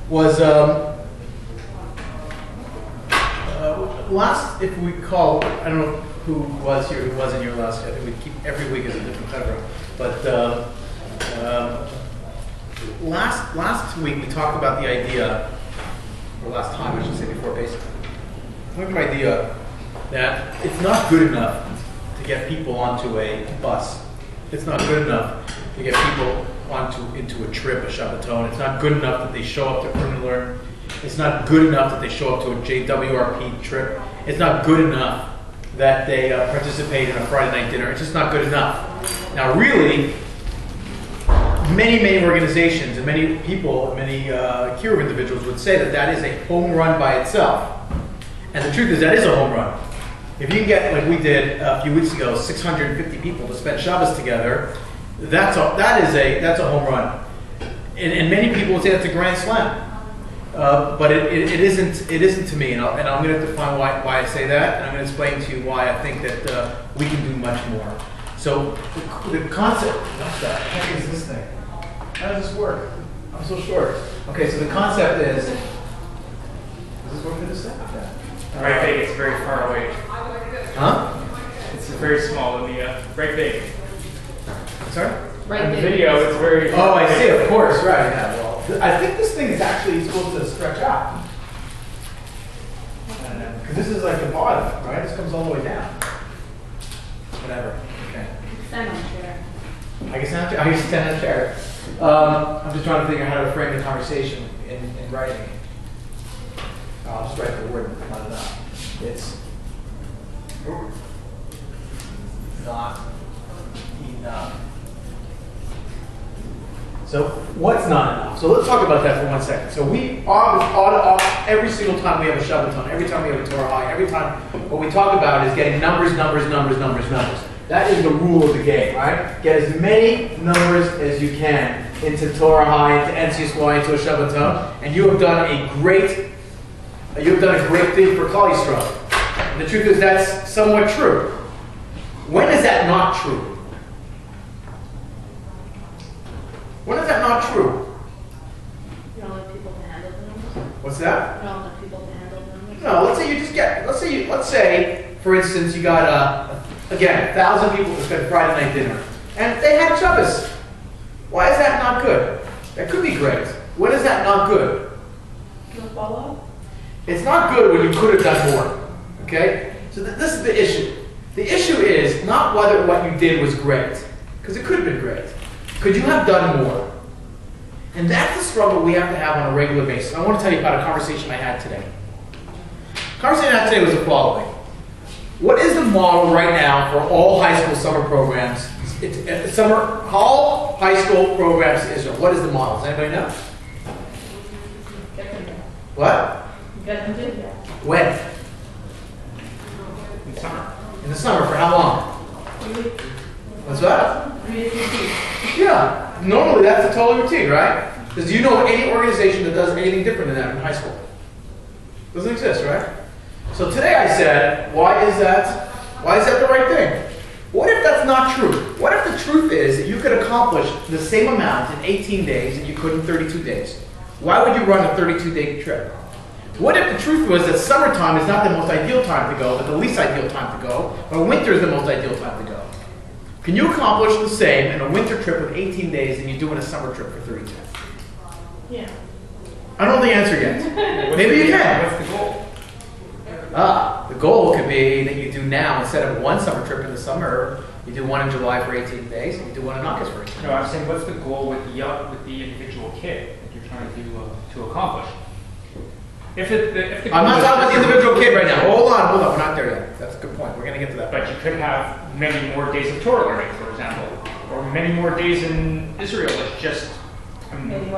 was last, if we call, I don't know who was here, who wasn't here last year. I think we keep every week as a different federal. But last week we talked about the idea, or last time I should say, before basically, talking about the idea that it's not good enough to get people onto a bus. It's not good enough to get people into a trip, a Shabbaton. It's not good enough that they show up to Earn and Learn. It's not good enough that they show up to a JWRP trip. It's not good enough that they participate in a Friday night dinner. It's just not good enough. Now really, many organizations and many people, many Kiruv individuals would say that that is a home run by itself. And the truth is that is a home run. If you can get, like we did a few weeks ago, 650 people to spend Shabbos together, that's a home run. And many people would say that's a grand slam. But it isn't to me, and I'm going to define why I say that, and I'm going to explain to you why I think that we can do much more. So the concept, what the heck is this thing? How does this work? I'm so short. Okay, so the concept is, does this work for this thing? Yeah. Right big, it's very far away. Huh? It's very small in the right big. Sorry? Right in the video, it's very Oh, I see, of course, right. Yeah, well, I think this thing is actually supposed to stretch out. Because this is like the bottom, right? This comes all the way down. Whatever. Okay. Stand on a chair. I can stand on a chair. I'm just trying to figure out how to frame the conversation in writing. I'll just write the word, not enough. It's not enough. So what's not enough? So let's talk about that for 1 second. So we every single time we have a Shabbaton, every time we have a Torah high, every time what we talk about is getting numbers. That is the rule of the game, right? Get as many numbers as you can into Torah high, into NCSY, into a Shabbaton, and you have done a great thing for Klal Yisrael. And the truth is that's somewhat true. When is that not true? When is that not true? You don't let people to handle the numbers? What's that? You don't let people to handle the numbers? No, let's say, for instance, you got, again, 1,000 people to spend Friday night dinner. And they had Shabbos. Why is that not good? That could be great. When is that not good? You don't follow? It's not good when you could have done more. Okay? So this is the issue. The issue is not whether what you did was great, because it could have been great. Could you have done more? And that's the struggle we have to have on a regular basis. I want to tell you about a conversation I had today. The conversation I had today was the following. What is the model right now for all high school summer programs? All high school programs in Israel. What is the model? Does anybody know? What? When? in summer. In the summer. For how long? What's that? Yeah. Normally that's the total routine, right? Because do you know any organization that does anything different than that in high school? Doesn't exist, right? So today I said, why is that the right thing? What if that's not true? What if the truth is that you could accomplish the same amount in 18 days and you could in 32 days? Why would you run a 32-day trip? What if the truth was that summertime is not the most ideal time to go, but the least ideal time to go, or winter is the most ideal time to go? Can you accomplish the same in a winter trip with 18 days than you do in a summer trip for 32? Yeah. I don't know the answer yet. Maybe you can. What's the goal? The goal could be that you do now, instead of one summer trip in the summer, you do one in July for 18 days, and you do one in August for 18 days. No, I'm saying what's the goal with the individual kid that you're trying to accomplish? I'm not talking about the individual kid right now. Hold on, we're not there yet. That's a good point. We're going to get to that. But you could have many more days of Torah learning, for example, or many more days in Israel. It's just something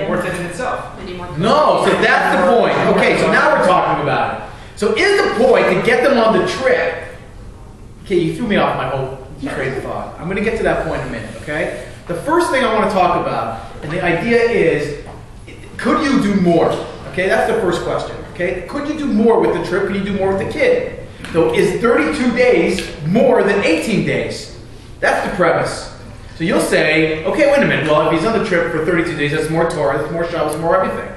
worth it in itself. No, so that's the point. Okay, so now we're talking about it. So is the point to get them on the trip? Okay, you threw me off my whole train of thought. I'm going to get to that point in a minute, okay? The first thing I want to talk about, and the idea is, could you do more? Okay, that's the first question. Okay, could you do more with the trip? Could you do more with the kid? So is 32 days more than 18 days? That's the premise. So you'll say, okay, wait a minute. Well, if he's on the trip for 32 days, that's more Torah, that's more Shabbos, more everything.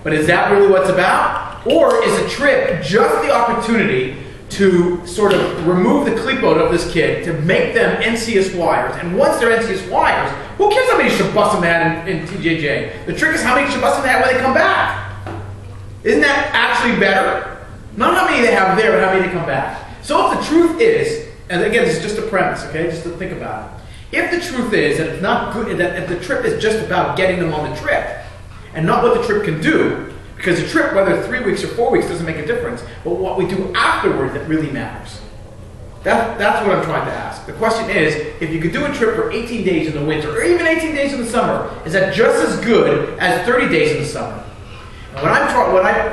But is that really what it's about? Or is a trip just the opportunity to sort of remove the clipboard of this kid, to make them NCSYers? And once they're NCSYers, who cares how many shabbosim they had in TJJ? The trick is how many shabbosim they had when they come back. Isn't that actually better? Not how many they have there, but how many they come back. So if the truth is, and again, this is just a premise, okay, just to think about it. If the truth is that it's not good, that if the trip is just about getting them on the trip, and not what the trip can do, because the trip, whether 3 weeks or 4 weeks, doesn't make a difference, but what we do afterward that really matters. That's what I'm trying to ask. The question is, if you could do a trip for 18 days in the winter, or even 18 days in the summer, is that just as good as 30 days in the summer? And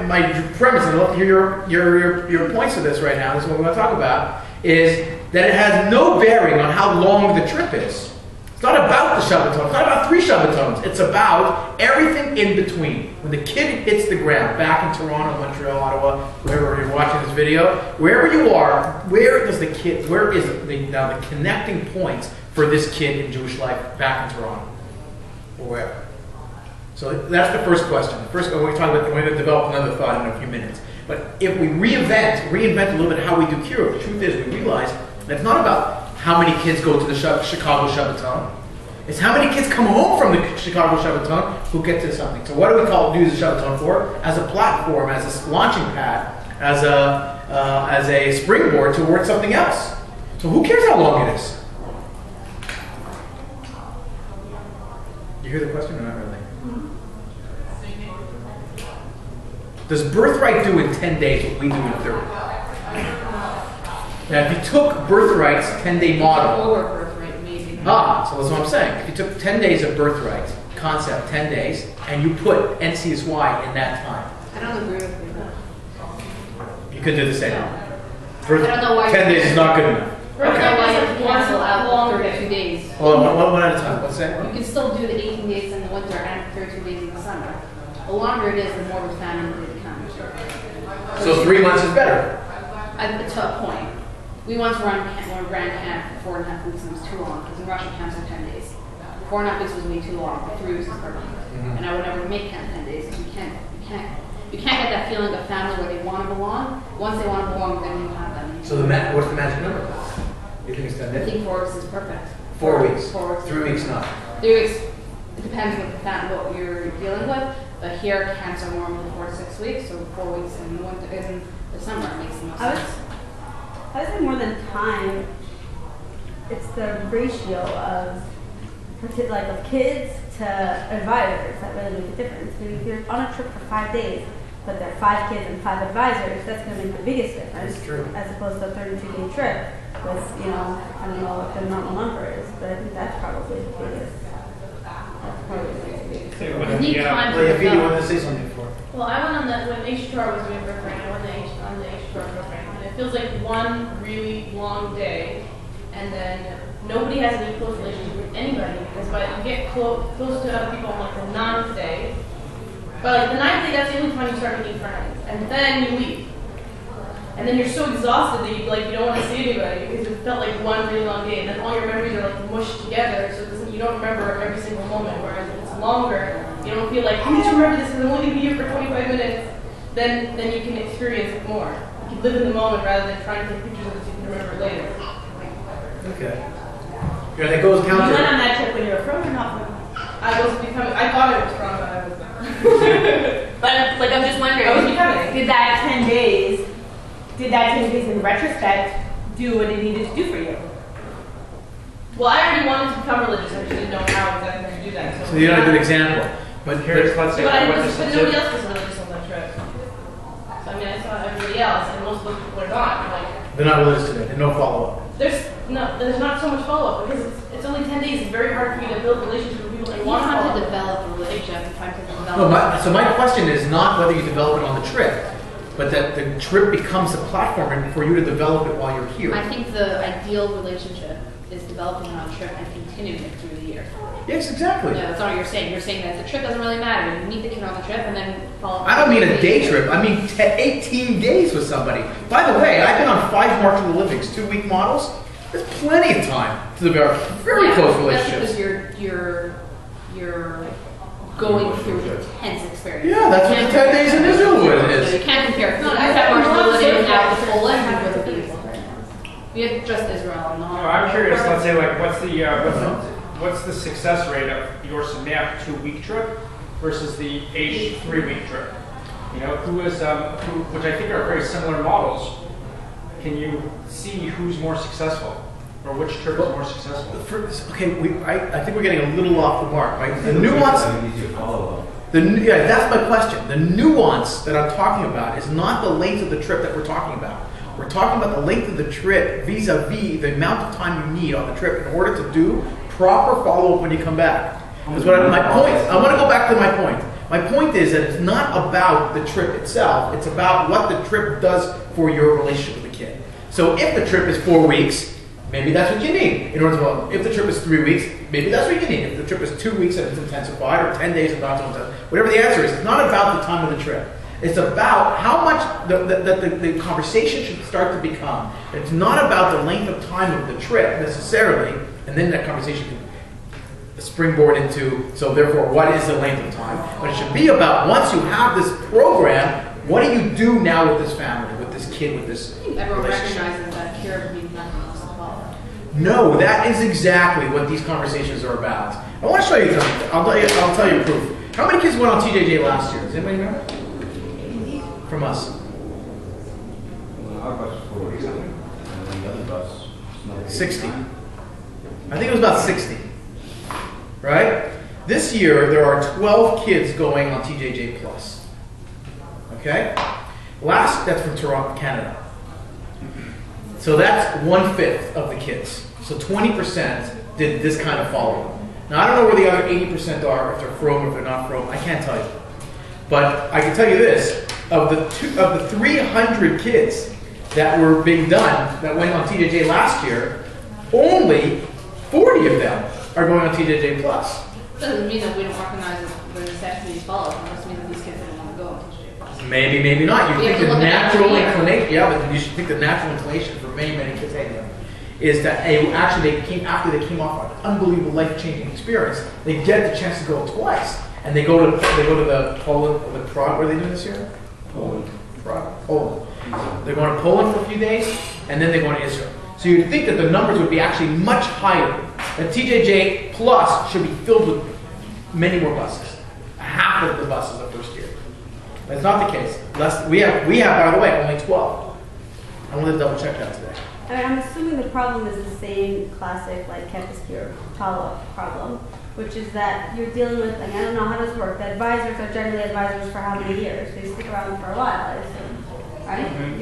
my premise, and I'll hear your points to this right now, this is what we want to talk about, is that it has no bearing on how long the trip is. It's not about the Shabbaton. It's not about 3 Shabbatons. It's about everything in between. When the kid hits the ground, back in Toronto, Montreal, Ottawa, wherever you're watching this video, wherever you are, where is the connecting points for this kid in Jewish life back in Toronto, or wherever? So that's the first question. The first, we're going to develop another thought in a few minutes. But if we reinvent a little bit how we do Kiruv, the truth is we realize that it's not about how many kids go to the Chicago Shabbaton. It's how many kids come home from the Chicago Shabbaton who get to something. So what do we use the Shabbaton for? As a platform, as a launching pad, as a springboard towards something else. So who cares how long it is? You hear the question or not really? Does Birthright do in 10 days what we do in 30? Now, if you took Birthright's 10-day model, Or birthright, maybe. so that's what I'm saying. If you took 10 days of Birthright concept, 10 days, and you put NCSY in that time, I don't agree with you. you could do the same. I don't know why 10 days is not good enough. I don't know why you cancel out 32 days. Hold on, one at a time. What's that? You can still do the 18 days in the winter and 32 days in the summer. The longer it is, the more the family it becomes. So 3 months is better. To a point. We once ran Grand Camp for 4.5 weeks and it was too long because in Russian camps are 10 days. 4.5 weeks was way too long. 3 weeks is perfect. And I would never make camp 10 days because you can't get that feeling of family where they want to belong. Once they want to belong, then you have them. So what's the magic number? You think it's 10 I days? think 4 weeks is perfect. 4 weeks. 4 weeks. 3 weeks not. 3 weeks. It depends what you're dealing with. But here, camps are normally 4 to 6 weeks, so 4 weeks in the winter, in the summer makes the most sense. I would say more than time, it's the ratio of kids to advisors that really make a difference. I mean, if you're on a trip for 5 days, but there are 5 kids and 5 advisors, that's going to make the biggest difference. That's true. As opposed to a 32-day trip with, I don't know what the normal number is, but I think that's probably the biggest. That's probably the biggest. You need time to Well, you develop. wanted to say something before. Well, I went on when H2R was doing Birthright, I went on the H2R program, and it feels like one really long day, and then nobody has any close relationship with anybody, because by you get close to other people on like the 9th day, but like the 9th day, that's the only time you start making friends, and then you leave. And then you're so exhausted that you don't want to see anybody because it felt like one really long day, and then all your memories are like mushed together, so you don't remember every single moment. Whereas if it's longer, you don't feel like I need to remember this because I'm only going to be here for 25 minutes. Then you can experience it more. You can live in the moment rather than trying to take pictures of it so you can remember it later. Okay. Yeah, that goes You went counter. on that trip when you were from or not from? I thought it was from, but I was not. But like I'm just wondering, I was becoming. did that 10 days in retrospect do what it needed to do for you? Well, I already wanted to become religious. I just didn't know how exactly to do that. So you're not a good example. But Here's, let's say, But what this nobody is. else was religious on that trip. So I mean, I saw everybody else, and most of those people are not. Like, they're not religious today. There's no follow-up. there's not so much follow-up because it's only 10 days. It's very hard for you to build relationships with people that You you want to have follow. to develop a relationship and try to develop. No, so my question is not whether you develop it on the trip, but that the trip becomes a platform for you to develop it while you're here. I think the ideal relationship is developing it on a trip and continuing it through the year. Yes, exactly. No, that's not what you're saying. You're saying that the trip doesn't really matter. You meet the kid on the trip and then follow up. I don't mean a day trip. I mean 18 days with somebody. By the way, I've been on 5 March of the Livings, 2-week models. There's plenty of time to develop very close That's relationships. because you're going through an intense experience. Yeah, that's what the 10 days in Israel is. So you can't compare. No, I have more mobility now to Poland because of these. We had just Israel. No, I'm curious. Let's say, like, what's the success rate of your Sameach 2-week trip versus the Aish 3-week trip? You know, which I think are very similar models. Can you see who's more successful, or which trip is more successful? I think we're getting a little off the mark, right? The nuance. That's my question. The nuance that I'm talking about is not the length of the trip that we're talking about. We're talking about the length of the trip vis-a-vis the amount of time you need on the trip in order to do proper follow-up when you come back. That's what my point. I want to go back to my point. My point is that it's not about the trip itself. It's about what the trip does for your relationship with the kid. So if the trip is 4 weeks, maybe that's what you need. In order to, if the trip is 3 weeks, maybe that's what you need. If the trip is 2 weeks and it's intensified, or 10 days and not so intensified, whatever the answer is, it's not about the time of the trip. It's about how much the conversation should start to become. It's not about the length of time of the trip necessarily, and then that conversation can springboard into, so therefore, what is the length of time? But it should be about, once you have this program, what do you do now with this family, with this kid, with this Everyone relationship? recognizes that Kiruv means nothing else to follow. No, that is exactly what these conversations are about. I want to show you something. I'll tell you proof. How many kids went on TJJ last year? Does anybody know? From us. Our bus was 40 something, and the other bus was 60. I think it was about 60. Right? This year, there are 12 kids going on TJJ Plus. Okay? That's from Toronto, Canada. So that's 1/5 of the kids. So 20% did this kind of follow-up. Now, I don't know where the other 80% are, if they're from, if they're not from. I can't tell you. But I can tell you this. Of the 300 kids that were being done, that went on TJJ last year, only 40 of them are going on TJJ Plus. Doesn't mean that we don't recognize the necessity to follow. It just means that these kids don't want to go on TJJ Plus. Maybe, maybe not. You We think have to the look at natural every year. inclination, yeah, but you should think the natural inclination for many, many kids is that actually after they came off an unbelievable life-changing experience, they get the chance to go twice, and they go to the Poland, or the Prague. What are they doing this year? Poland. They're going to Poland for a few days, and then they're going to Israel. So you'd think that the numbers would be actually much higher. That TJJ Plus should be filled with many more buses. Half of the buses the first year. That's not the case. We have, by the way, only 12. I wanted to double check that today. I mean, I'm assuming the problem is the same classic, like, campus care follow-up problem, which is that you're dealing with, like, I don't know how this works. The advisors are generally advisors for how many years? They stick around for a while, I assume, right? Mm-hmm.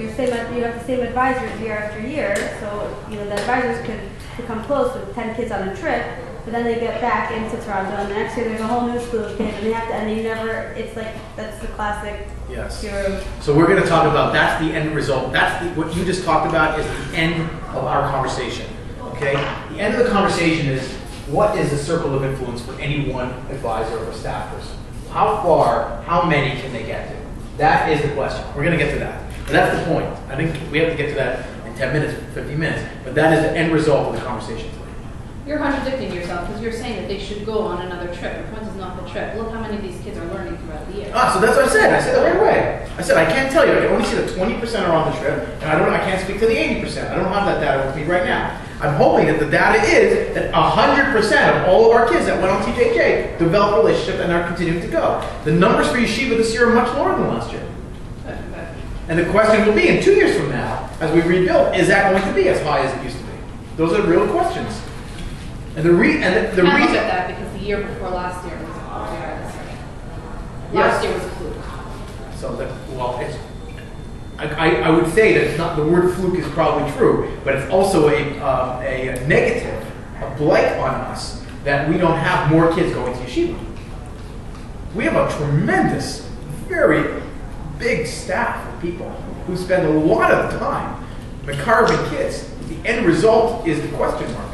You have the same advisors year after year, so, the advisors could become close with 10 kids on a trip, but then they get back into Toronto, and the next year there's a whole new school of kids, and you never, it's like, that's the classic Yes. Kiruv. So we're going to talk about, that's the end result. What you just talked about is the end of our conversation. Okay? The end of the conversation is, what is the circle of influence for any one advisor or staff person? How far, how many can they get to? That is the question. We're going to get to that. But that's the point. I think we have to get to that in 10 minutes, 15 minutes. But that is the end result of the conversation today. You're contradicting yourself because you're saying that they should go on another trip. The point is not the trip. Look how many of these kids are learning throughout the year. So that's what I said. I said that right away. I said I can't tell you. I can only see that 20% are on the trip, and I can't speak to the 80%. I don't have that data with me right now. I'm hoping that the data is that 100% of all of our kids that went on TJJ developed a relationship and are continuing to go. The numbers for yeshiva this year are much lower than last year. And the question will be, in 2 years from now, as we rebuild, is that going to be as high as it used to be? Those are real questions. And the reason Can't look at that because the year before last year was Last year was a fluke. So that, I would say that it's not, the word fluke is probably true, but it's also a negative, a blight on us that we don't have more kids going to yeshiva. We have a tremendous, very big staff of people who spend a lot of time carving kids. The end result is the question mark.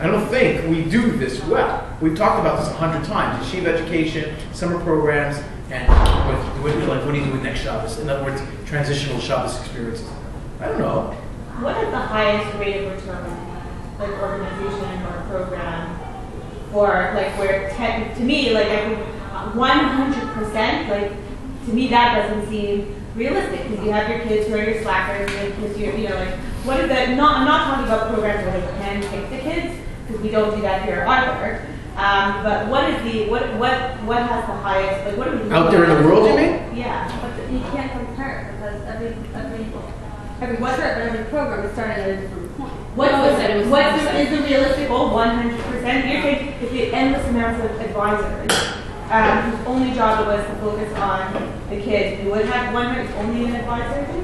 I don't think we do this well. We've talked about this 100 times. Yeshiva education, summer programs, and what do you do with next Shabbos? In other words, transitional Shabbos experiences. I don't know. What is the highest rate of return, like organization or program, or like where to me, like I think 100%, like to me that doesn't seem realistic because you have your kids who are your slackers and because you're, you know, like what is that? I'm not talking about programs where they can take the kids because we don't do that here either. But what is what has the highest, like what are we Out there in the world, you mean? Yeah, but you can't compare because every trip and every program is starting at a different point. What is the realistic goal? 100%. You're saying if the endless amounts of advisors whose only job was to focus on the kids, we would have 100 only an advisor. We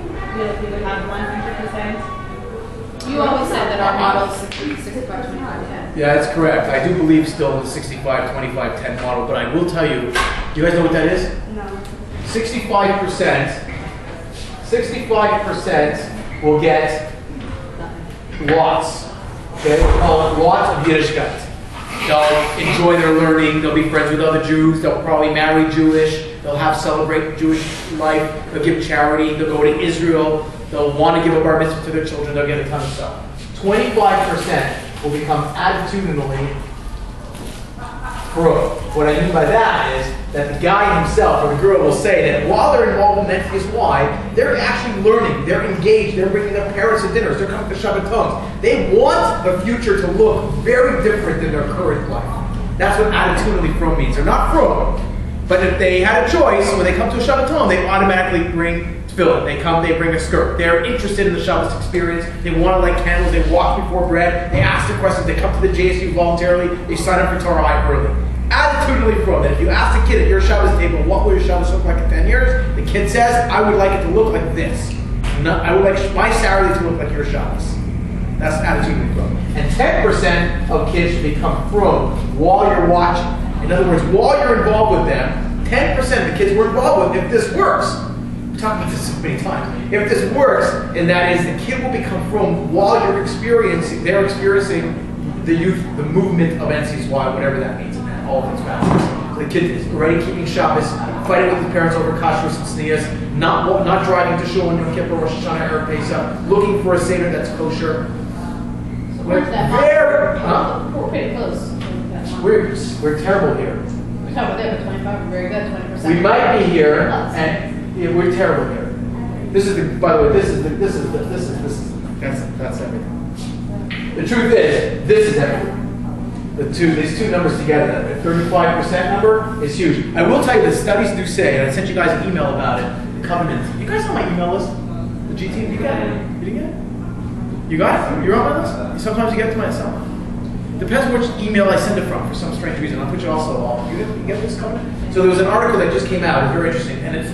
would have 100%. You always said that our model is 65, 25, 10. Yeah, that's correct. I do believe still in the 65, 25, 10 model, but I will tell you, do you guys know what that is? No. 65% will get lots. Okay, we'll call it lots of Yiddishkeit. They'll enjoy their learning, they'll be friends with other Jews, they'll probably marry Jewish, they'll celebrate Jewish life, they'll give charity, they'll go to Israel, they'll want to give a bar mitzvah to their children, they'll get a ton of stuff. 25% will become attitudinally pro. What I mean by that is that the guy himself or the girl will say that while they're involved in NTSY, they're actually learning, they're engaged, they're bringing their parents to dinners, they're coming to Shabbatons. They want the future to look very different than their current life. That's what attitudinally pro means. They're not pro, but if they had a choice, when they come to a Shabbaton, they automatically bring tefillin. They come, they bring a skirt. They're interested in the Shabbos experience. They want to light candles. They walk before bread. They ask the questions. They come to the JSU voluntarily. They sign up for Torah early. Attitudinally from that. If you ask a kid at your Shabbos table, what will your Shabbos look like in 10 years? The kid says, I would like it to look like this. I would like my Saturday to look like your Shabbos. That's attitudinally from. And 10% of kids should become from while you're watching. In other words, while you're involved with them, 10% of the kids we're involved with, if this works, we've talked about this so many times, if this works, and that is the kid will become from while they're experiencing the youth, the movement of NCSY, whatever that means, and all of those facets. So the kid is already keeping Shabbos, fighting with his parents over kashrus and sneas, not driving to shul on Yom Kippur, Rosh Hashanah, or Pesach, looking for a seder that's kosher. Where's that? We're pretty close. We're terrible here. We're talking about there, but 25 are very good, 20%. We might be here, and yeah, we're terrible here. This is the, by the way, this is that's everything. The truth is, this is everything. These two numbers together, the 35% number is huge. I will tell you, the studies do say, and I sent you guys an email about it, the covenant. You guys on my email list? The GT, you got it? You didn't get it? You got it? You're on my list? Sometimes you get it to myself. Depends which email I send it from for some strange reason. I'll put you also all. You get this covenant? So there was an article that just came out, it's very interesting, and it's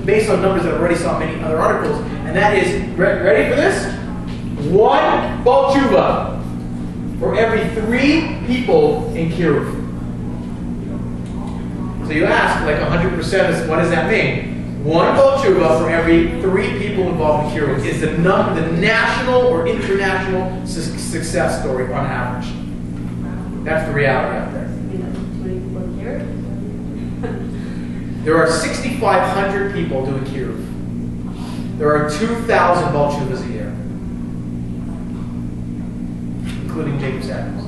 based on numbers that I already saw in many other articles, and that is, ready for this? 1 Baal Tshuva for every 3 people in Kiruv. So you ask, like 100% is, what does that mean? 1 Baal Tshuva for every 3 people involved in Kiruv is the national or international success story on average. That's the reality out there. There are 6,500 people doing Kiruv. There are 2,000 Baal Tshuvas a year, including Jacob Samuels.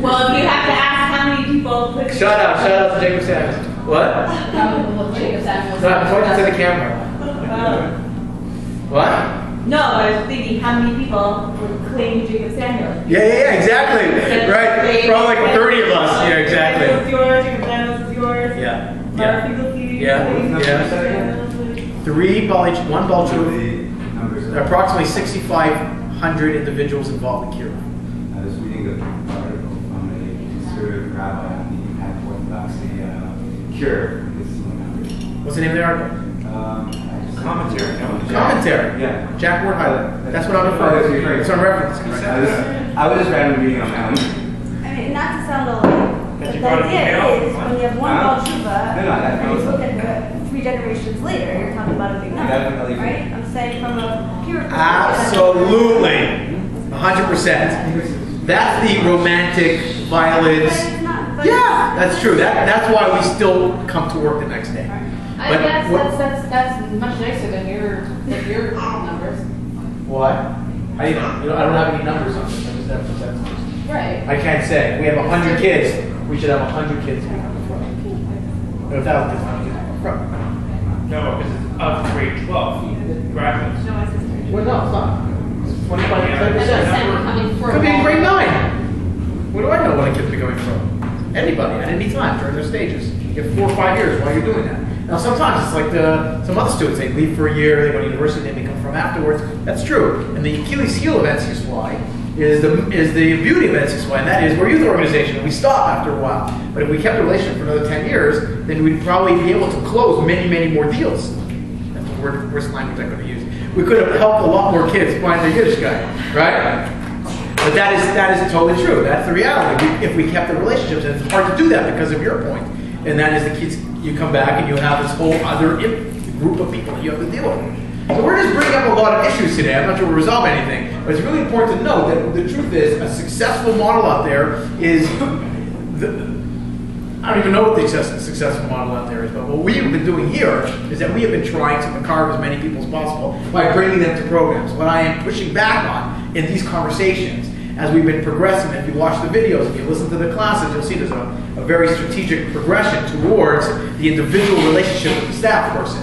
Well, if you have to ask how many people... Shout out to Jacob Samuels. What? Jacob Samuels. No, I'm pointing to the camera. What? No, I was thinking how many people would claim Jacob Samuels. Yeah, exactly. Right. Probably like 30 of us. Yeah, exactly. It's yours, Jacob Samuels is yours. Yeah. One Baal Tshuva. Approximately 6,500 individuals involved in Kiruv. I was reading an article from a conservative rabbi on the impact of orthodoxy cure. What's the name of the article? Commentary. Commentary. Yeah. Jack Ward Highland. That's what I'm referring to. It's on reference. I was just randomly reading on my own. I mean, not to sound old, but the idea is when you have 1 Baal Tshuva, and you look at the 3 generations later, you're talking about a big number, Definitely. right? I'm saying from a pure perspective. Absolutely. 100%. That's the romantic violence. Yeah, that's true. That's why we still come to work the next day. That's much nicer than your numbers. What? I don't have any numbers on this. I just have percentages. Right. I can't say. We have 100 kids. We should have 100 kids become a pro. Or 1,000 kids become a pro. No, because it's of grade 12 graduates. Well, no, it's not. It's 25 And that's coming for Could be in all- grade 9. What do I know what a kid's becoming from? Anybody at any time during their stages. You have 4 or 5 years while you're doing that. Now sometimes it's like some other students, they leave for a year, they go to university, they become from afterwards. That's true. And the Achilles heel of NCSY is the beauty of NCSY, and that is we're a youth organization, and we stop after a while. But if we kept a relationship for another 10 years, then we'd probably be able to close many, many more deals. That's the worst language I'm going to use. We could have helped a lot more kids find their Yiddish guy, right? But that is totally true. That's the reality. If we kept the relationships, and it's hard to do that because of your point, and that is the kids, you come back and you have this whole other group of people that you have to deal with. So we're just bringing up a lot of issues today. I'm not sure we'll resolve anything, but it's really important to note that the truth is a successful model out there is, I don't even know what the successful model out there is, but what we have been doing here is that we have been trying to carve as many people as possible by bringing them to programs. What I am pushing back on in these conversations as we've been progressing, if you watch the videos, if you listen to the classes, you'll see there's a very strategic progression towards the individual relationship with the staff person.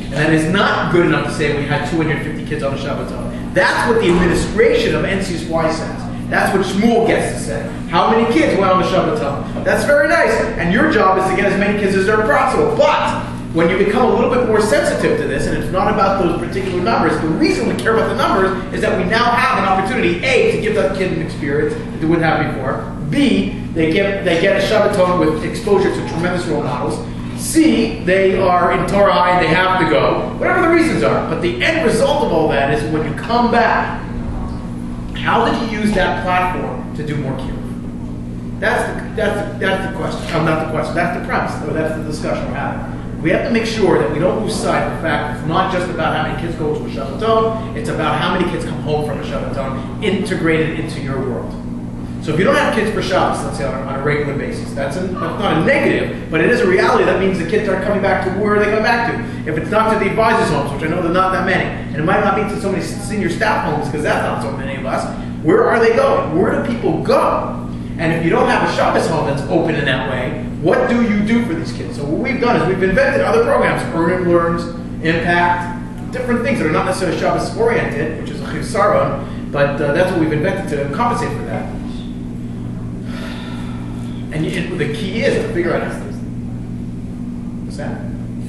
And that is not good enough to say we had 250 kids on the Shabbaton. That's what the administration of NCSY says. That's what Shmuel gets to say. How many kids went on the Shabbaton? That's very nice. And your job is to get as many kids as are possible. But when you become a little bit more sensitive to this, and it's not about those particular numbers, the reason we care about the numbers is that we now have an opportunity, A, to give that kid an experience that they wouldn't have before. B, they get a Shabbaton with exposure to tremendous role models. C, they are in Torah high and they have to go. Whatever the reasons are. But the end result of all that is when you come back, how did you use that platform to do more Kiruv? That's the question. Not the question. That's the premise. Or that's the discussion we're having. We have to make sure that we don't lose sight of the fact that it's not just about how many kids go to a Shabbaton, it's about how many kids come home from a Shabbaton integrated into your world. So if you don't have kids for Shabbos, let's say on a regular basis, that's not a negative, but it is a reality. That means the kids aren't coming back to where they come back to. If it's not to the advisors' homes, which I know there are not that many, and it might not be to so many senior staff homes, because that's not so many of us, where are they going? Where do people go? And if you don't have a Shabbos home that's open in that way, what do you do for these kids? So what we've done is we've invented other programs, Earn and Learns, Impact, different things that are not necessarily Shabbos oriented, which is a chisara, but that's what we've invented to compensate for that. And the key is to figure out. What's that?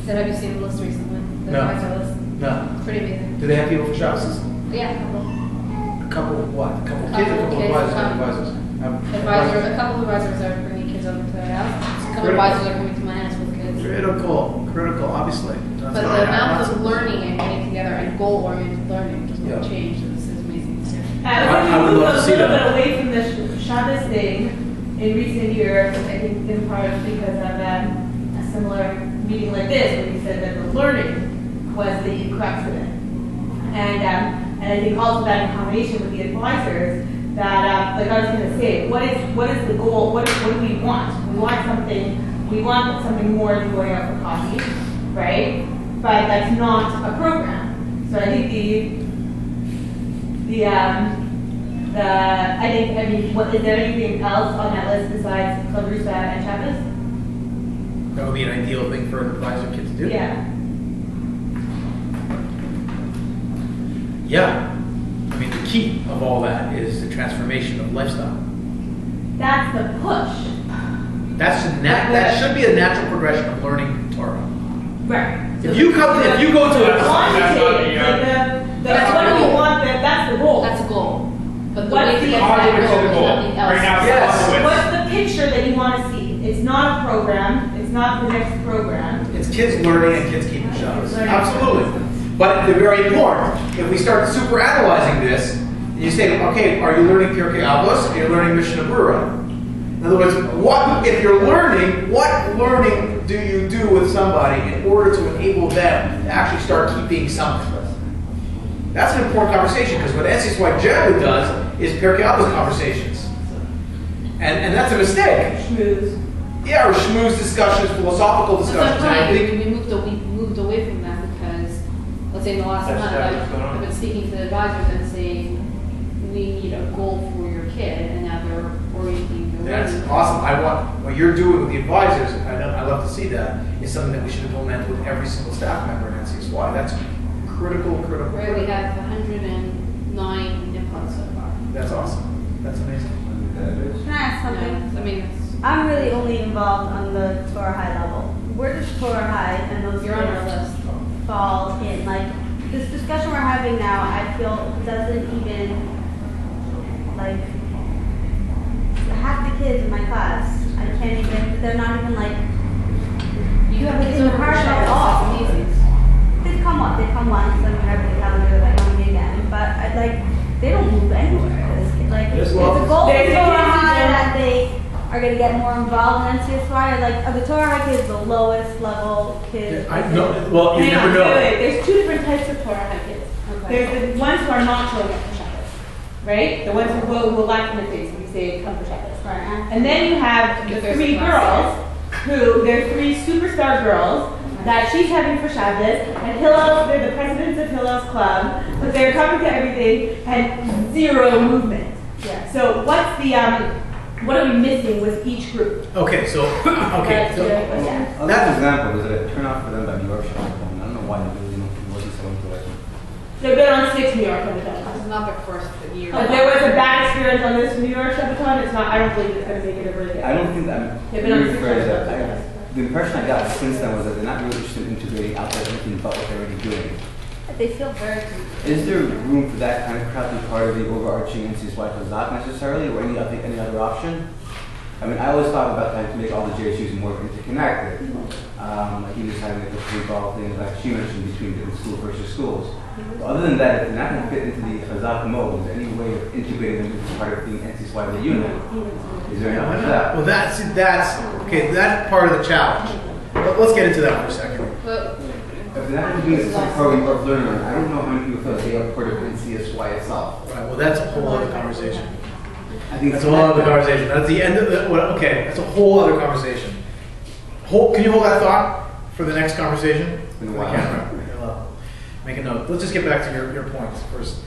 So have you seen the list recently? The No. advisor list? No. It's pretty amazing. Do they have people for Shabbos? Yeah, a couple. A couple of what? A couple of kids or a couple of kids, advisors? a couple of advisors are bringing kids over to their house. A couple of advisors are coming to my house with kids. Critical, obviously. But the amount of learning and getting together and goal-oriented learning does not change. This is amazing too. I would would love to move see a little that. bit away from the Shabbos thing in recent years, I think in part because of a similar meeting like this, where you said that the learning was the crux of it. And I think also that in combination with the advisors, that like I was going to say, what is the goal? What do we want? We want something more than going out for coffee, right? But that's not a program. So I think what is there anything else on that list besides Clavrusa and Chavez? That would be an ideal thing for an advisor kid to do. Yeah. Yeah. I mean, the key of all that is the transformation of lifestyle. That's the push. That should be a natural progression of learning Torah. Right. If you go to a That's what we want. That's the goal. That's a goal. But the What's way to the get to Conduit that to goal the is goal. nothing else. Right now, it's Yes. conduit. What's the picture that you want to see? It's not a program. It's not the next program. It's kids learning and kids keeping Shabbos. Learning. Absolutely. But they're very important. If we start super analyzing this, and you say, okay, are you learning Pirkei Avos? Are you learning Mishnah Berurah? In other words, if you're learning, what learning do you do with somebody in order to enable them to actually start keeping something? That's an important conversation, because what NCSY generally does is Pirkei Avos conversations. And that's a mistake. Schmooze. Yeah, or schmooze discussions, philosophical That's discussions. And I right. think We moved away from that because, let's say in the last That's month, what's going on. I've been speaking to the advisors and saying, we need a goal for your kid. kid, and now they're orienting their That's learning. awesome. I want what you're doing with the advisors. I love to see that. Is something that we should implement with every single staff member in NCSY. That's critical. Right, we have 109 inputs so far. That's awesome. That's amazing. Can I ask something? I mean, I'm really only involved on the Torah High level. Where does Torah High and those you're on our kids list. fall in? Like, this discussion we're having now, I feel doesn't even, like, half the kids in my class, I can't even, they're not even like, You have in kids the over part Rochelle, at all. so it's easy. They come up, they come once, and whenever they come, they're like, coming again. But I like, they don't move anywhere. Like, Yes, it's well, a goal there's for a Torah kid High who- that they are going to get more involved in NCSY. Like, are the Torah High kids the lowest level kids? I know. Well, you Hang never on, know. wait. There's two different types of Torah High kids. Okay. There's the ones who are not showing up for Shabbos, right? The ones who will laugh in the face when you say come for Shabbos. Right. And then you have the If there's three a class. girls who, they're three superstar girls that she's having for Shabbos, and Hillel, they're the presidents of Hillel's club, but they're coming to everything and zero movement. Yeah. So what's the, what are we missing with each group? Okay, so That's so good. Well, that example is a turn off for them by New York Shop. I don't know why they really wasn't so into it. They've been on 6 New York This Shabbaton. is not their first year. But there was a bad experience on this New York Shabbaton. It's not, I don't believe it's going to make it a really good. I don't think that. They've been on Let me 6 rephrase Shabbatons. that. The impression I got since then was that they're not really interested in integrating outside anything but what they're already doing. They feel very. Is there room for that kind of crowd to be part of the overarching NCSY Kazakh necessarily, or any other option? I mean, I always thought about trying to make all the JSUs more interconnected. Like even just having like the free ball things like she mentioned between different schools versus schools. But other than that, if they're not going to fit into the Kazakh mode, is there any way of integrating them into part of being NCSY as a unit? Is there enough of that? well, that's okay. That's part of the challenge. Let's get into that for a second. But If they're not going to be some program of learning, I don't know how many people feel like they are part of NCSY itself. Right. Well, that's a whole other conversation. I think That's a whole other conversation. That's the end of the. Well, okay, that's a whole other conversation. Can you hold that thought for the next conversation? It's been a while. The camera. Make a note. Let's just get back to your points first.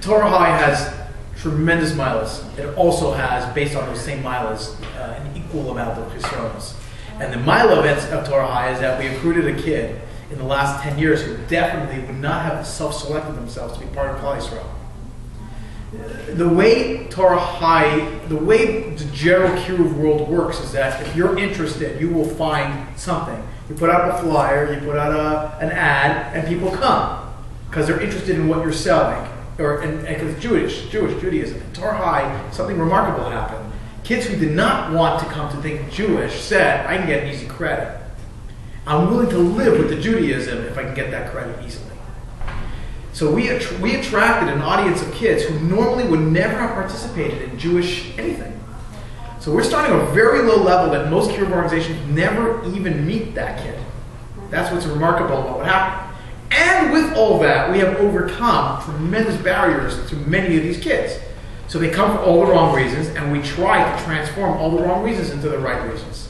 Torah High has tremendous milas. It also has, based on those same milas, an equal amount of Chisronos. And the mila of Torah High is that we recruited a kid in the last 10 years who definitely would not have self-selected themselves to be part of Klal Yisrael. The way Torah High, the way the general Kiruv world works is that if you're interested, you will find something. You put out a flyer, you put out an ad, and people come because they're interested in what you're selling, and because Judaism. In Torah High, something remarkable happened. Kids who did not want to come to think Jewish said, "I can get an easy credit. I'm willing to live with the Judaism if I can get that credit easily." So we attracted an audience of kids who normally would never have participated in Jewish anything. So we're starting at a very low level that most Kiruv organizations never even meet that kid. That's what's remarkable about what happened. And with all that, we have overcome tremendous barriers to many of these kids. So they come for all the wrong reasons, and we try to transform all the wrong reasons into the right reasons.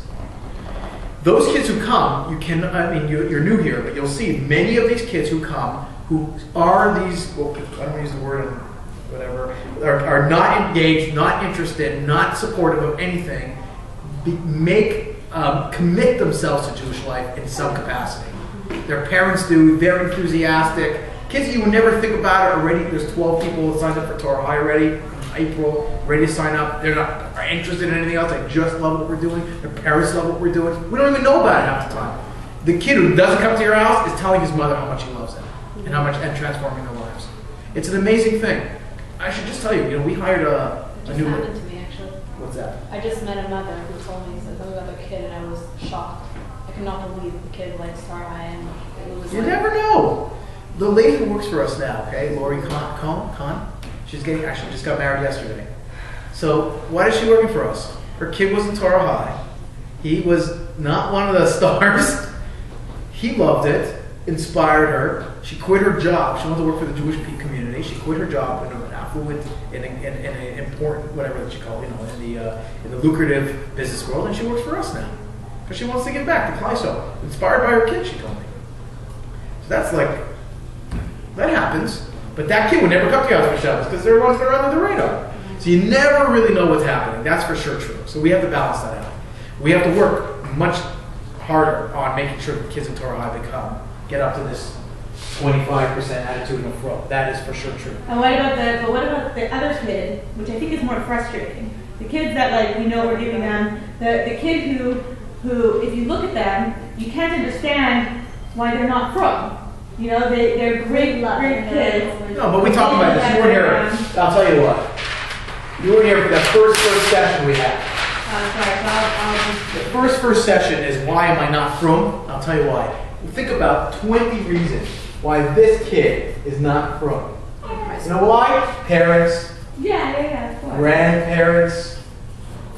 Those kids who come, you're new here, but you'll see many of these kids who come who are these, well, I don't use the word whatever, are not engaged, not interested, not supportive of anything, commit themselves to Jewish life in some capacity. Their parents do, they're enthusiastic. Kids that you would never think about it already, there's 12 people that signed up for Torah High already, in April, ready to sign up. They're not interested in anything else, they just love what we're doing, their parents love what we're doing. We don't even know about it half the time. The kid who doesn't come to your house is telling his mother how much he loves it. And transforming their lives. It's an amazing thing. I should just tell you, we hired a Just new. happened to me actually. What's that? I just met a mother who told me something about their kid, and I was shocked. I could not believe the kid likes Torah High, and it was You like, never know. The lady who works for us now, okay, Lori Kahn, she's actually just got married yesterday. So why is she working for us? Her kid was in Torah High. He was not one of the stars. He loved it, inspired her. She quit her job. She wanted to work for the Jewish community. She quit her job in an affluent, in an important, whatever that you call it, in the lucrative business world, and she works for us now because she wants to give back to Klal Yisrael. Inspired by her kid, she told me. So that's that happens. But that kid would never come to your house for Shabbos because they're ones that are under the radar. So you never really know what's happening. That's for sure true. So we have to balance that out. We have to work much harder on making sure that kids in Torah High get up to this 25% attitude of flow. That is for sure true. And what about the other kid, which I think is more frustrating? The kids that like we know we're giving them, the kid who if you look at them, you can't understand why they're not from. You know, they're great kids. No, but we talked about this. You were here. I'll tell you what. You were here for that first session we had. The first session is why am I not from? I'll tell you why. Think about 20 reasons why this kid is not from. You know why? Parents. Yeah. Grandparents.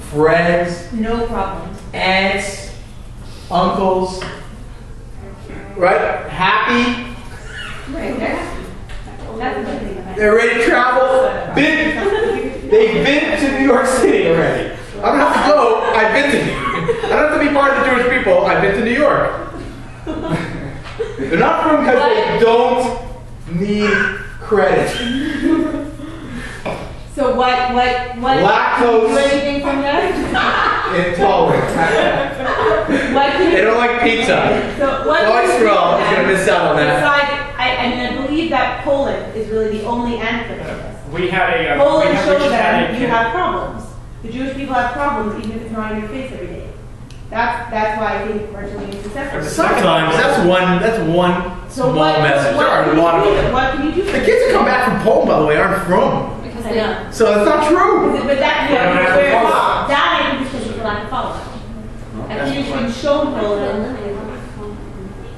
Friends. No problems. Aunts. Uncles. Right? Happy. Right, they're happy. They're ready to travel. They've been to New York City already. I don't have to go. I've been to New York. I don't have to be part of the Jewish people. I've been to New York. They're not from because they don't need credit. So what Lactose. do anything from that? Intolerant. They don't like pizza. So what Cholesterol is going to miss out on that. I believe that Poland is really the only answer to this. We had a Poland we shows just had them a you kid. have problems. The Jewish people have problems even if it's not in your face every day. That's why I think virtually is successful. Sometimes that's one So small message. There are a lot of them. What can you do? The kids that come back from Poland, by the way, aren't from. Because they don't. So that's not true. But that, that I think is because people lack of follow-up. I think you should show Poland.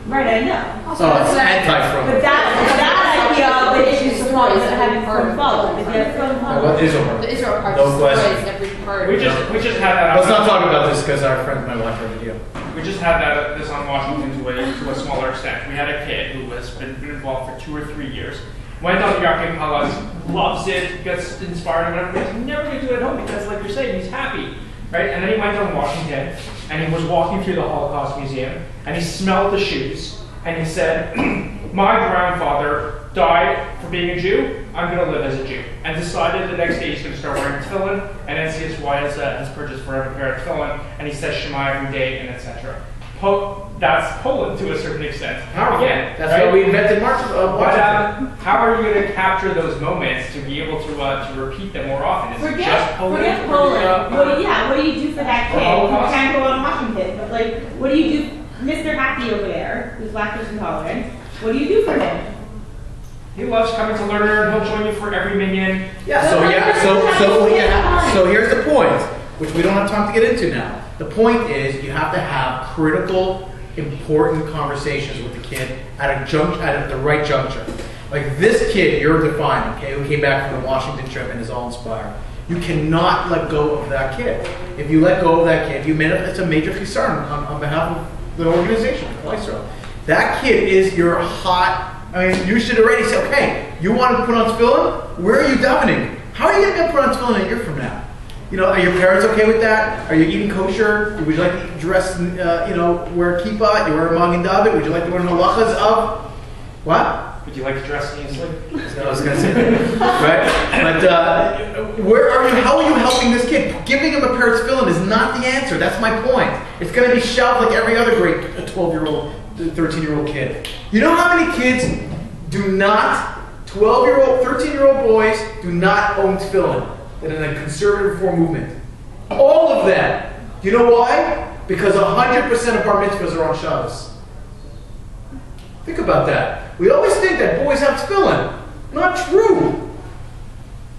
Right, I know. Oh, it's anti-from. But that I feel the issue is more than having from follow-up. If you have from follow-up. What Israel? The Israel part No question. destroys every part. We just had that. Let's not talk about this because our friends might watch our video. We just had this on Washington to a smaller extent. We had a kid who has been involved for 2 or 3 years. Went on the Yakin Palas, loves it, gets inspired, and whatever. But he's never going to do it at home because, like you're saying, he's happy, right? And then he went down to Washington, and he was walking through the Holocaust Museum, and he smelled the shoes, and he said, "My grandfather died for being a Jew. I'm going to live as a Jew." And decided the next day he's going to start wearing tefillin, and NCSY has purchased for him a pair of tefillin, and he says Shema every day, and etc. That's Poland to a certain extent. Again, That's right? why we invented Washington. How are you going to capture those moments to be able to repeat them more often? Is it just Poland? Forget Poland. What do you do for that kid who can't go on Washington? But like, what do you do, Mr. Happy over there, who's lactose intolerant? What do you do for him? He loves coming to Learner, and he'll join you for every minion. So here's the point, which we don't have time to get into now. The point is you have to have critical, important conversations with the kid at the right juncture. Like this kid you're defining, okay, who came back from the Washington trip and is all inspired. You cannot let go of that kid. If you let go of that kid, it's a major concern on behalf of the organization, Israel. That kid is your hot. I mean, you should already say, okay, you want to put on tefillin? Where are you davening? How are you going to put on tefillin a year from now? You know, are your parents okay with that? Are you eating kosher? Would you like to dress, wear kippah? You wear a Magen David? Would you like to wear halachas of what? Would you like to dress nicely? I was going to say that. Right? But where are you? How are you helping this kid? Giving him a pair of tefillin is not the answer. That's my point. It's going to be shelved like every other great 12-year-old, 13-year-old kid. You know how many kids do not, 12-year-old, 13-year-old boys do not own tefillin that in a conservative reform movement? All of them. Do you know why? Because 100% of bar mitzvahs are on Shabbos. Think about that. We always think that boys have tefillin. Not true.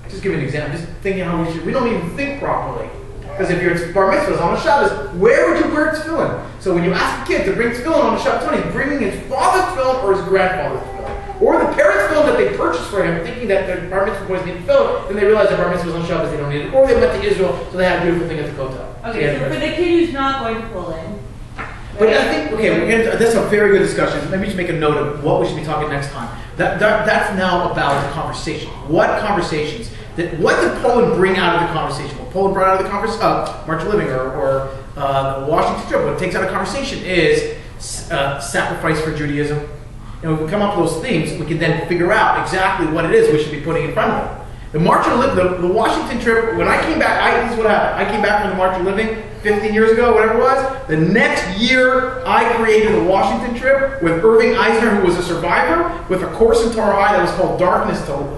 Just give you an example. Just thinking how we don't even think properly. Because if your bar mitzvah is on a Shabbos, where would you wear tefillin? So when you ask a kid to bring tefillin on a Shabbos, he's bringing his father's tefillin or his grandfather's tefillin. Or the parents' tefillin that they purchased for him, thinking that their bar mitzvah boys need tefillin, then they realize their bar mitzvah is on Shabbos, they don't need it. Or they went to Israel, so they had a beautiful thing at the Kotel. Okay, so for the kid who's not going to Poland. But I think, that's a very good discussion. Let me just make a note of what we should be talking next time. That's now about the conversation. What conversations? What did Poland bring out of the conversation? What Poland brought out of the conversation, March of Living or the Washington trip, what it takes out of conversation is sacrifice for Judaism. And when we come up with those themes, we can then figure out exactly what it is we should be putting in front of them. The March of Living, the Washington trip, when I came back, this is what happened. I came back from the March of Living 15 years ago, whatever it was. The next year, I created the Washington trip with Irving Eisner, who was a survivor, with a course in Torah High that was called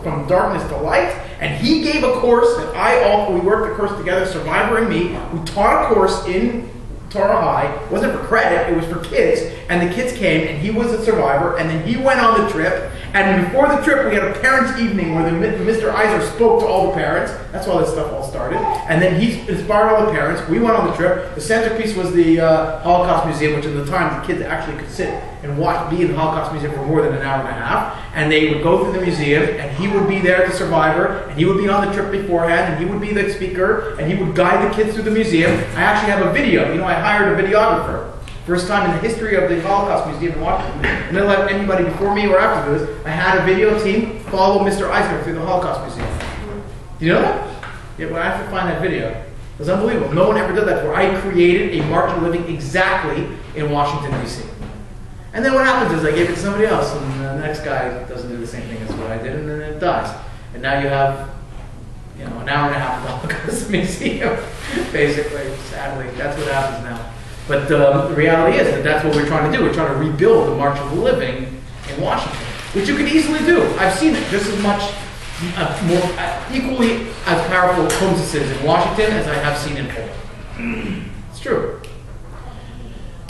From Darkness to Light. And he gave a course that we worked the course together, Survivor and me. We taught a course in Torah High. It wasn't for credit, it was for kids. And the kids came, and he was a survivor, and then he went on the trip. And before the trip, we had a parents' evening where Mr. Eisner spoke to all the parents. That's why this stuff all started. And then he inspired all the parents. We went on the trip. The centerpiece was the Holocaust Museum, which at the time the kids actually could sit and be in the Holocaust Museum for more than an hour and a half. And they would go through the museum, and he would be there as a survivor, and he would be on the trip beforehand, and he would be the speaker, and he would guide the kids through the museum. I actually have a video. I hired a videographer. First time in the history of the Holocaust Museum in Washington. And then let anybody before me or after this, I had a video team follow Mr. Eisner through the Holocaust Museum. Do you know that? Yeah, well, I have to find that video. It was unbelievable. No one ever did that before. I created a March of Living exactly in Washington, D.C. And then what happens is I gave it to somebody else, and the next guy doesn't do the same thing as what I did, and then it dies. And now you have, an hour and a half of the Holocaust Museum, basically. Sadly, that's what happens now. But the reality is that that's what we're trying to do. We're trying to rebuild the March of the Living in Washington, which you can easily do. I've seen it just as much, equally as powerful homelessness in Washington as I have seen in Poland. It's true.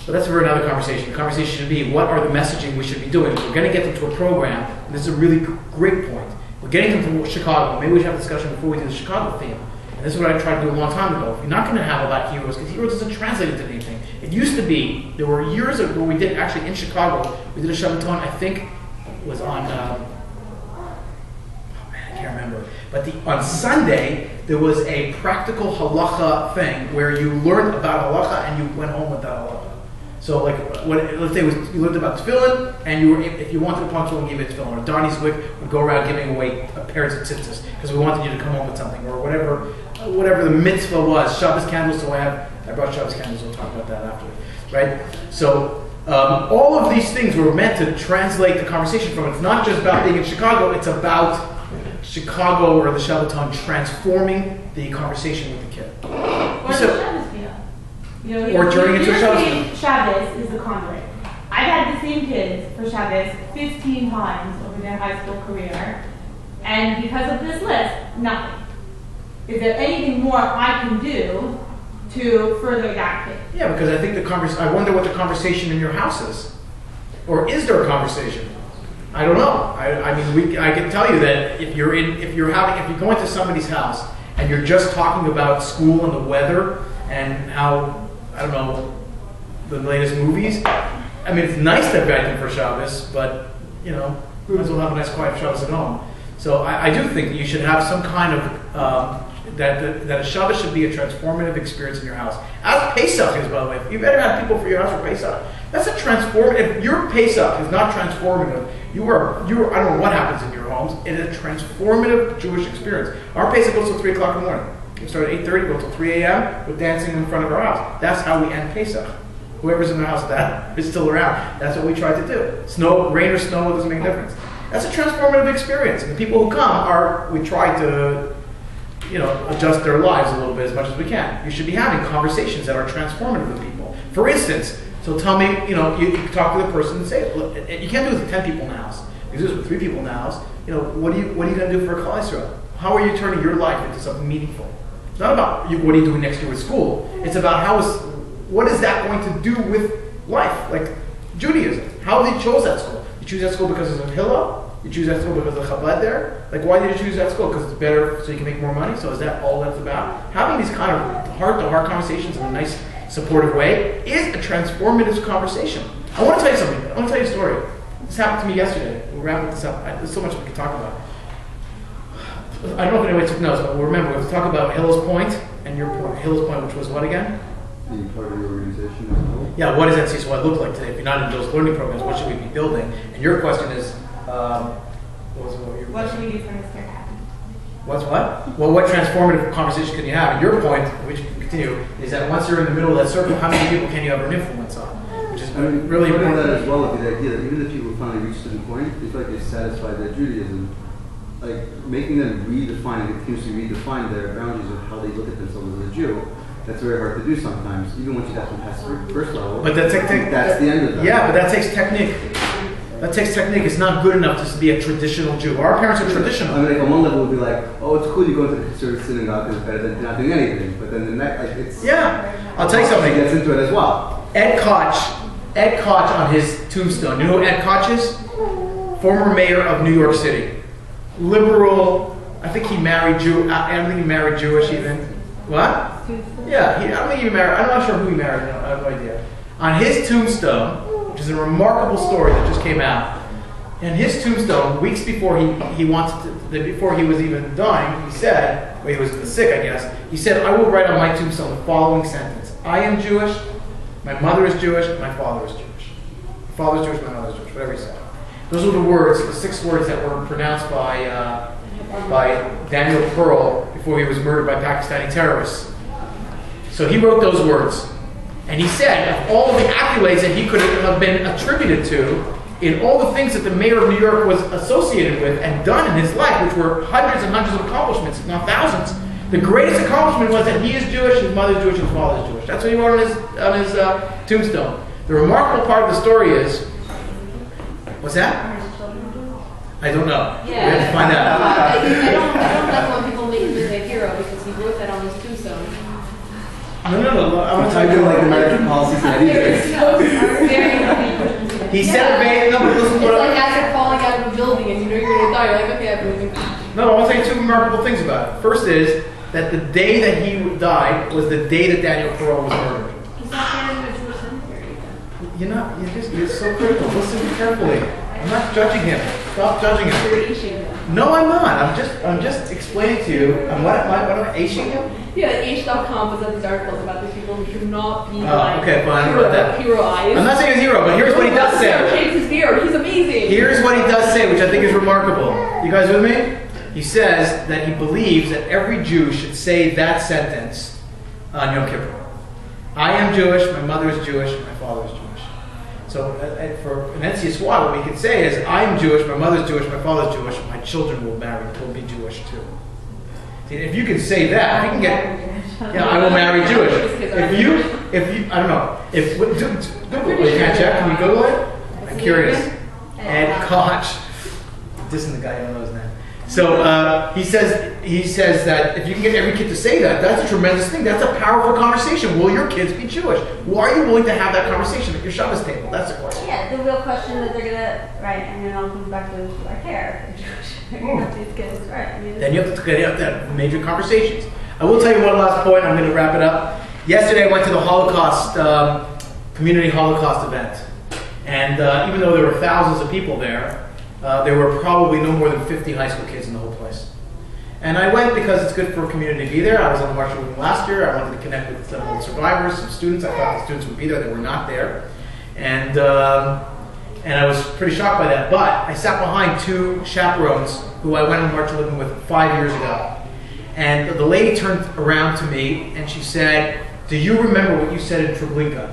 But that's for another conversation. The conversation should be, what are the messaging we should be doing? We're going to get them to a program, and this is a really great point. We're getting them to Chicago. Maybe we should have a discussion before we do the Chicago theme. And this is what I tried to do a long time ago. You're not going to have about heroes, because heroes doesn't translate into anything. It used to be, there were years ago we did, actually in Chicago, we did a Shabbaton, I think it was on, I can't remember. But on Sunday, there was a practical halacha thing where you learned about halacha and you went home with that halacha. So, let's say you learned about tefillin, and if you wanted to punch, we'll give you a tefillin. Or Donnie Zwick would go around giving away pairs of tzitzis because we wanted you to come home with something, or whatever the mitzvah was. Shabbos candles. So I brought Shabbos candles. We'll talk about that afterwards, right? So all of these things were meant to translate the conversation from. It's not just about being in Chicago. It's about Chicago or the Shabbaton transforming the conversation with the kid. Or the Shabbos meal. Or turning into a Shabbos meal. Shabbos is the conduit. I've had the same kids for Shabbos 15 times over their high school career, and because of this list, nothing. Is there anything more I can do to further that kid? Yeah, because I think I wonder what the conversation in your house is, or is there a conversation? I don't know. I can tell you that if you're going to somebody's house and you're just talking about school and the weather and how, I don't know, the latest movies. I mean, it's nice to invite them for Shabbos, but might as well have a nice quiet Shabbos at home. So I do think that you should have some kind of that a Shabbos should be a transformative experience in your house. As Pesach is, by the way, if you've ever had people for your house for Pesach, that's a transformative. If your Pesach is not transformative, you are. I don't know what happens in your homes. It is a transformative Jewish experience. Our Pesach goes till 3 o'clock in the morning. We start at 8:30, go till 3 a.m. with dancing in front of our house. That's how we end Pesach. Whoever's in the house that is still around. That's what we try to do. Rain or snow, it doesn't make a difference. That's a transformative experience. And the people who come we try to, adjust their lives a little bit as much as we can. You should be having conversations that are transformative with people. For instance, so tell me, you talk to the person and say, look, you can't do this with 10 people in the house. You do this with 3 people in the house. What are you going to do for a Klal Yisrael? How are you turning your life into something meaningful? It's not about what are you doing next year with school. It's about what is that going to do with life? Like Judaism. How did you choose that school? You choose that school because it's a Hillel? You choose that school because of Chabad there? Like, why did you choose that school? Because it's better so you can make more money? So is that all that's about? Having these kind of heart-to-heart conversations in a nice, supportive way is a transformative conversation. I want to tell you something. I want to tell you a story. This happened to me yesterday. We'll wrap this up. There's so much we can talk about. I don't know if anybody took notes, but remember, we have to talk about Hillel's point and your point. Hillel's point, which was what again? Being part of the organization as well. Yeah, what does NCSY look like today? If you're not in those learning programs, what should we be building? And your question is, what should we do for Mr. Happy? What's what? Well, what transformative conversation can you have? And your point, which you can continue, is that once you're in the middle of that circle, how many people can you have an influence on? Which is really important. That as well with the idea that even if people finally reach a certain point, they feel like they satisfied their Judaism. like making them redefine and continuously redefine their boundaries of how they look at themselves as a Jew. That's very hard to do sometimes, even once you have to pass the first level. But that's the end of that. Yeah, but that takes technique. That takes technique. It's not good enough just to be a traditional Jew. Our parents are traditional. I mean, like on one level, it would be like, oh, it's cool you go to the conservative synagogue because it's better than not doing anything. But then the next, like, it's I'll tell you something. Gets into it as well. Ed Koch on his tombstone. You know who Ed Koch is? Former mayor of New York City. Liberal. I think he married I don't think he married Jewish even. What? Yeah, I don't think he married. I'm not sure who he married. No, I have no idea. On his tombstone, which is a remarkable story that just came out. And his tombstone, weeks before before he was even dying, he said, well, he was sick, I guess. He said, "I will write on my tombstone the following sentence: I am Jewish, my mother is Jewish, my father is Jewish. My father is Jewish, my mother is Jewish." Whatever he said. Those were the words, the 6 words that were pronounced by Daniel Pearl before he was murdered by Pakistani terrorists. So he wrote those words. And he said, of all of the accolades that he could have been attributed to, in all the things that the mayor of New York was associated with and done in his life, which were hundreds and hundreds of accomplishments, if not thousands, the greatest accomplishment was that he is Jewish, his mother is Jewish, his father is Jewish. That's what he wrote on his tombstone. The remarkable part of the story is, what's that? I don't know. Yeah. We have to find out. I don't like when people make him a hero because he wrote that on his tombstone. No. I want to tell I you do like American policies and ideas. He said it, no, but listen to It's what like as you're falling out of a building and you know you're going to die, you're like, okay, I'm moving. No, I want to tell you 2 remarkable things about it. First is that the day that he died was the day that Daniel Pearl was murdered. He's not buried in a Jewish cemetery. You're so critical. Listen carefully. I'm not judging him. Stop judging him. No, I'm not. I'm just explaining to you. What am I H-ing him? Yeah, H.com was at these articles about these people who should not be okay, fine. About that. hero eyes. I'm not saying he's a hero, but here's what he does say. Shaves his beard. He's amazing. Here's what he does say, which I think is remarkable. You guys with me? He says that he believes that every Jew should say that sentence on Yom Kippur. I am Jewish, my mother is Jewish, my father is Jewish. So for an NCSY, what we could say is, I am Jewish, my mother is Jewish, my father is Jewish, my children will be Jewish too. See, if you can say that, if you can get, I will marry Jewish. If you, I don't know, Google it, you can't check, can you Google it? I'm curious. Ed Koch. Dissing the guy, I don't know his name. So he says that if you can get every kid to say that, that's a tremendous thing. That's a powerful conversation. Will your kids be Jewish? Why are you willing to have that conversation at your Shabbos table? That's the question. Yeah, the real question that they're gonna, right, and then I'll come back to I care if they're Jewish. These kids, right? I mean, Then you have to have major conversations. I will tell you one last point. I'm going to wrap it up. Yesterday I went to the Holocaust community Holocaust event, and even though there were thousands of people there were probably no more than 50 high school kids in the whole place. And I went because it's good for a community to be there. I was on the march with them last year. I wanted to connect with some of the survivors, some students. I thought the students would be there. They were not there. And I was pretty shocked by that. But I sat behind 2 chaperones who I went on the march with them with 5 years ago. And the lady turned around to me and she said, "Do you remember what you said in Treblinka?"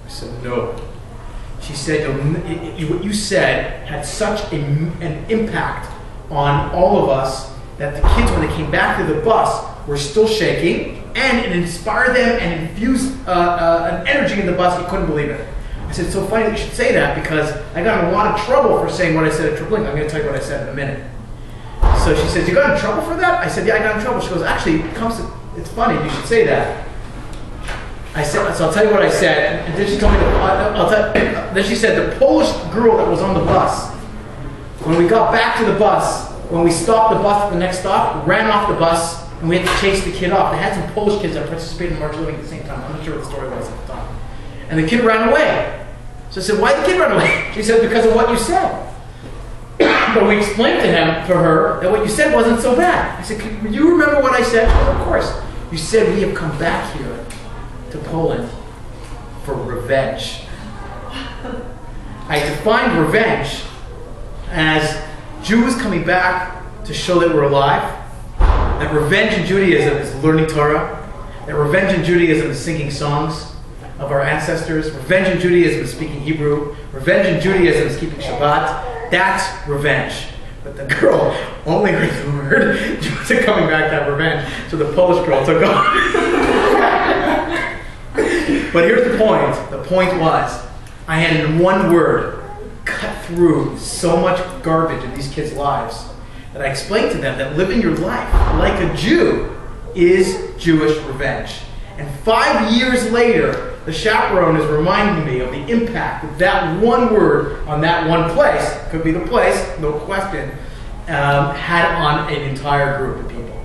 I said, "No." She said, "What you said had such an impact on all of us that the kids, when they came back to the bus, were still shaking, and it inspired them and infused an energy in the bus. You couldn't believe it." I said, "It's so funny that you should say that because I got in a lot of trouble for saying what I said at Treblinka. I'm going to tell you what I said in a minute." So she says, "You got in trouble for that?" I said, "Yeah, I got in trouble." She goes, "Actually, it's funny. You should say that." I said, so I'll tell you what I said. And then she told me, then she said, the Polish girl that was on the bus, when we got back to the bus, when we stopped the bus at the next stop, ran off the bus, and we had to chase the kid off. They had some Polish kids that participated in March Living at the same time. I'm not sure what the story was at the time. And the kid ran away. So I said, "Why did the kid run away?" She said, "Because of what you said." But we explained to her that what you said wasn't so bad. I said, "Do you remember what I said?" She said, "Of course. You said we have come back here to Poland for revenge." I defined revenge as Jews coming back to show that we're alive. That revenge in Judaism is learning Torah. That revenge in Judaism is singing songs of our ancestors. Revenge in Judaism is speaking Hebrew. Revenge in Judaism is keeping Shabbat. That's revenge. But the girl only heard the word. She wasn't coming back to have revenge. So the Polish girl took off. But here's the point. The point was, I had in one word cut through so much garbage in these kids' lives that I explained to them that living your life like a Jew is Jewish revenge. And 5 years later, the chaperone is reminding me of the impact that that one word on that one place, could be the place, no question, had on an entire group of people.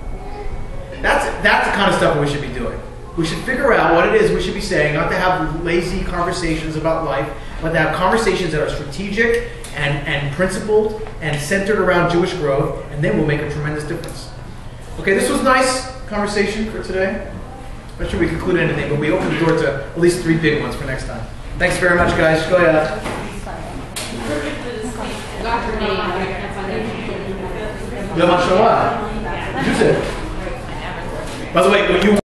That's the kind of stuff we should be doing. We should figure out what it is we should be saying, not to have lazy conversations about life, but to have conversations that are strategic and principled and centered around Jewish growth, and then we'll make a tremendous difference. Okay, this was a nice conversation for today. I'm not sure we conclude anything, but we open the door to at least 3 big ones for next time. Thanks very much, guys. Go ahead. You have much to what? Use it. By the way, when you